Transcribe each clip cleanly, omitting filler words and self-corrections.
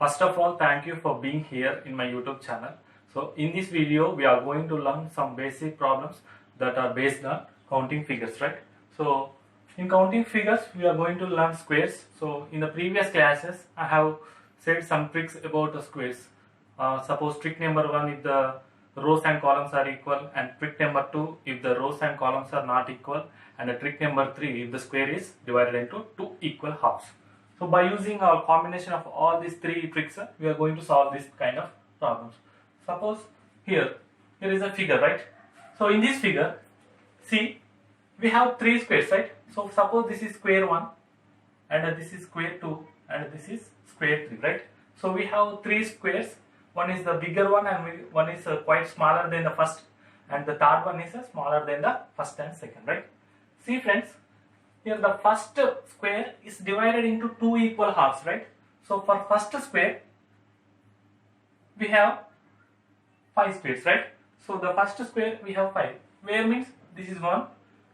First of all, thank you for being here in my YouTube channel. So in this video, we are going to learn some basic problems that are based on counting figures, right? So in counting figures, we are going to learn squares. So in the previous classes, I have said some tricks about the squares. Suppose trick number 1 if the rows and columns are equal, and trick number 2 if the rows and columns are not equal, and the trick number 3 if the square is divided into two equal halves. So by using a combination of all these three tricks, we are going to solve this kind of problems. Suppose here is a figure, right? So in this figure, see, we have three squares, right? So suppose this is square 1, and this is square 2, and this is square 3, right? So we have three squares. One is the bigger one, and one is quite smaller than the first, and the third one is smaller than the first and second, right? See friends, here the first square is divided into two equal halves, right? So for first square, we have 5 squares, right? So the first square we have 5. Where means this is 1,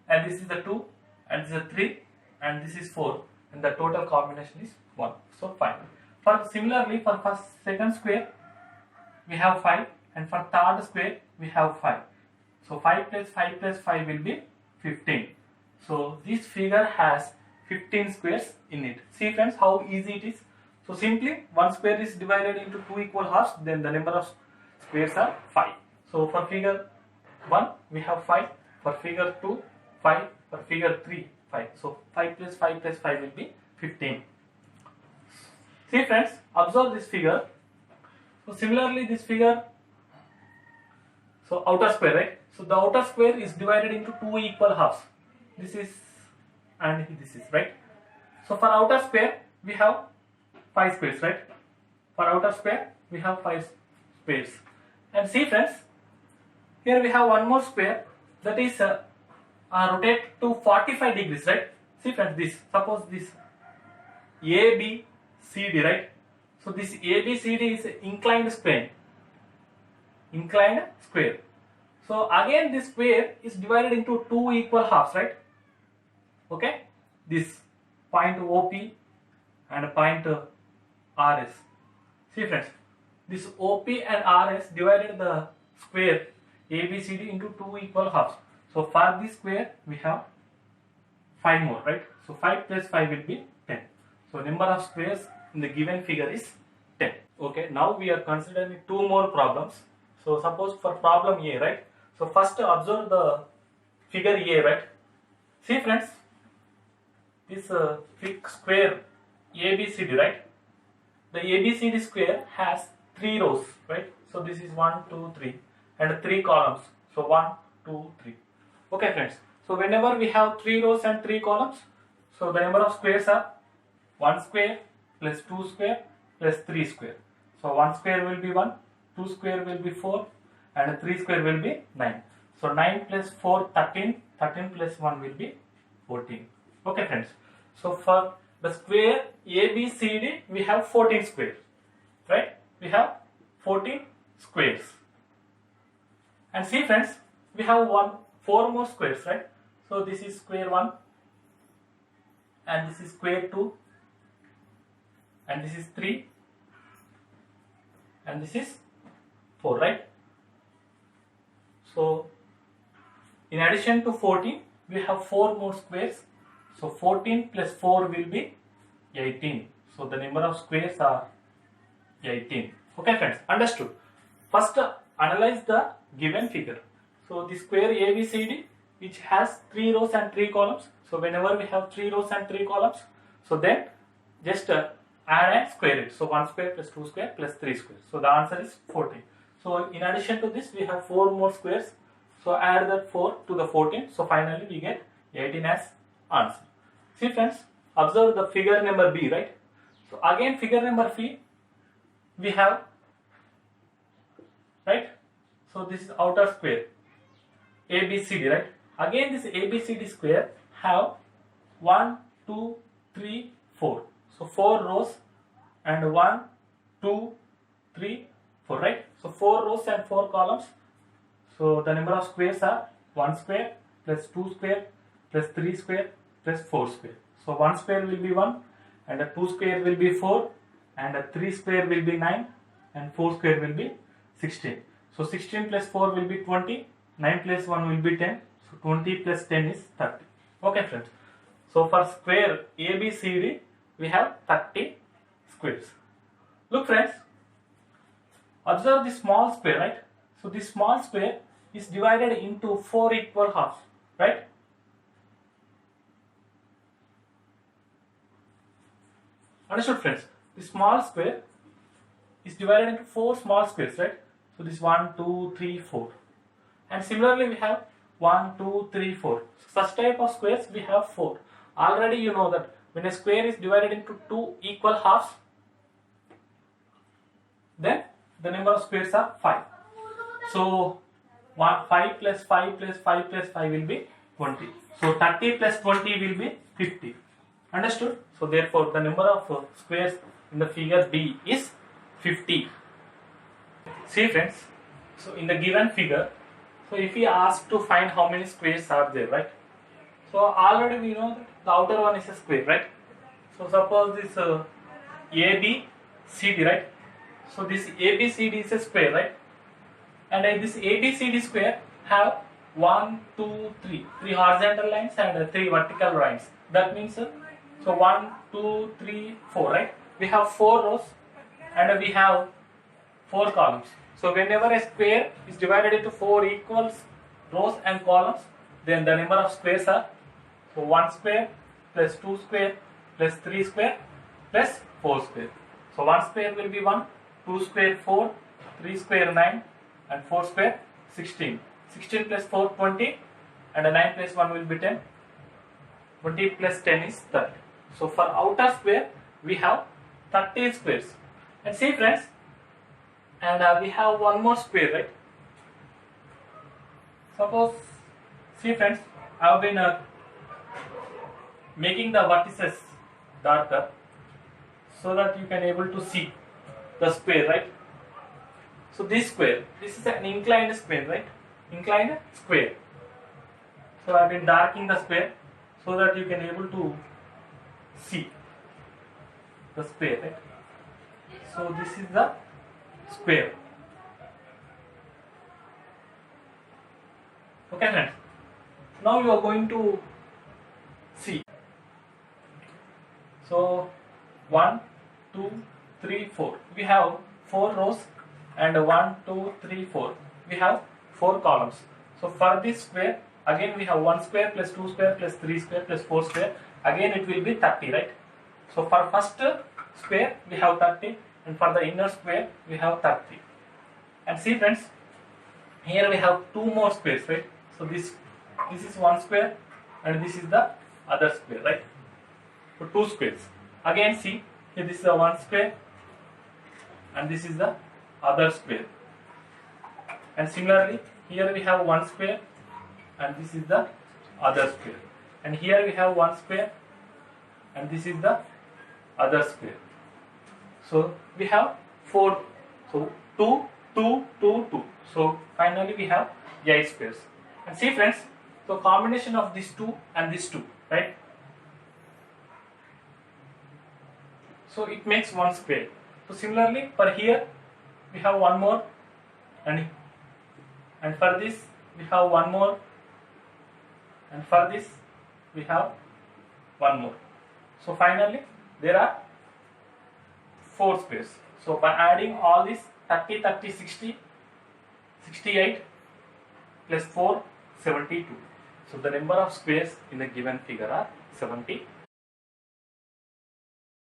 and this is the 2, and this is the 3, and this is 4, and the total combination is 1. So 5. Similarly, for second square, we have 5, and for third square, we have 5. So 5 plus 5 plus 5 will be 15. So this figure has 15 squares in it. See friends, how easy it is. So simply one square is divided into two equal halves, then the number of squares are 5. So for figure 1 we have 5, for figure 2 5, for figure 3 5. So 5 plus 5 plus 5 will be 15. See friends, observe this figure. So similarly this figure, so outer square, right? So the outer square is divided into two equal halves. This is and this is, right? So for outer square we have 5 squares, right? For outer square we have 5 squares. And see friends, here we have one more square that is rotate to 45 degrees, right? See friends, this, suppose this ABCD, right? So this ABCD is inclined square. Inclined square. So again this square is divided into two equal halves, right? Okay, this point OP and point RS. See friends, this OP and RS divided the square ABCD into two equal halves. So for this square we have 5 more, right? So 5 plus 5 will be 10. So number of squares in the given figure is 10. Okay, now we are considering two more problems. So suppose for problem A, right? So first observe the figure A, right? See friends, this square ABCD, right? The ABCD square has 3 rows, right? So this is 1, 2, 3, and 3 columns. So 1, 2, 3. Okay friends, so whenever we have 3 rows and 3 columns, so the number of squares are 1 square plus 2 square plus 3 square. So 1 square will be 1, 2 square will be 4, and 3 square will be 9. So 9 plus 4, 13, 13 plus 1 will be 14. Okay friends, so for the square ABCD we have 14 squares, right? We have 14 squares. And see friends, we have 4 more squares, right? So this is square 1, and this is square 2, and this is 3, and this is 4, right? So in addition to 14, we have 4 more squares. So 14 plus 4 will be 18. So the number of squares are 18. Okay friends, understood. First analyze the given figure. So the square ABCD, which has 3 rows and 3 columns. So whenever we have 3 rows and 3 columns, so then just add and square it. So 1 square plus 2 square plus 3 squares. So the answer is 14. So in addition to this, we have 4 more squares. So add that 4 to the 14. So finally we get 18 as answer. See friends, observe the figure number B, right? So again figure number B, we have, right? So this is outer square ABCD, right? Again this ABCD square have 1, 2, 3, 4. So 4 rows and 1, 2, 3, 4, right? So 4 rows and 4 columns. So the number of squares are 1 square plus 2 square plus 3 square plus 4 square. So 1 square will be 1, and 2 square will be 4, and 3 square will be 9 and 4 square will be 16. So 16 plus 4 will be 20, 9 plus 1 will be 10, so 20 plus 10 is 30. Okay friends, so for square ABCD we have 30 squares. Look friends, observe this small square, right? So this small square is divided into 4 equal halves, right? Understood friends? This small square is divided into 4 small squares, right? So this 1, 2, 3, 4. And similarly we have 1, 2, 3, 4. Such type of squares we have 4. Already you know that when a square is divided into 2 equal halves, then the number of squares are 5. So 5 plus 5 plus 5 plus 5 will be 20. So 30 plus 20 will be 50. Understood? So therefore the number of squares in the figure B is 50. See friends, so in the given figure, so if we ask to find how many squares are there, right? So already we know that the outer one is a square, right? So suppose this ABCD, right? So this ABCD is a square, right? And this ABCD square have 1, 2, 3 horizontal lines and 3 vertical lines. That means so 1, 2, 3, 4, right? We have 4 rows and we have 4 columns. So whenever a square is divided into 4 equal rows and columns, then the number of squares are, so 1 square plus 2 square plus 3 square plus 4 square. So 1 square will be 1, 2 square 4, 3 square 9 and 4 square 16. 16 plus 4 20 and 9 plus 1 will be 10. 20 plus 10 is 30. So for outer square we have 30 squares. And see friends, and we have one more square, right? Suppose, see friends, I have been making the vertices darker so that you can able to see the square, right? So this square, this is an inclined square, right? Inclined square. So I have been darkening the square so that you can able to see the square, right? So this is the square. Okay friends, now you are going to see. So 1, 2, 3, 4. We have 4 rows and 1, 2, 3, 4. We have 4 columns. So for this square, again we have 1 square plus 2 square plus 3 square plus 4 square. Again it will be 30, right? So for first square we have 30 and for the inner square we have 30. And see friends, here we have 2 more squares, right? So this is 1 square and this is the other square, right? So 2 squares. Again see, here this is the 1 square and this is the other square. And similarly here we have 1 square and this is the other square. And here we have 1 square and this is the other square. So we have 4, so 2, 2, 2, 2. So finally we have 8 squares. And see friends, so combination of these 2 and these 2, right? So it makes 1 square. So similarly for here we have 1 more and for this we have 1 more and for this we have 1 more. So finally there are 4 squares. So by adding all this 30, 30, 60, 68 plus 4, 72. So the number of squares in the given figure are 72.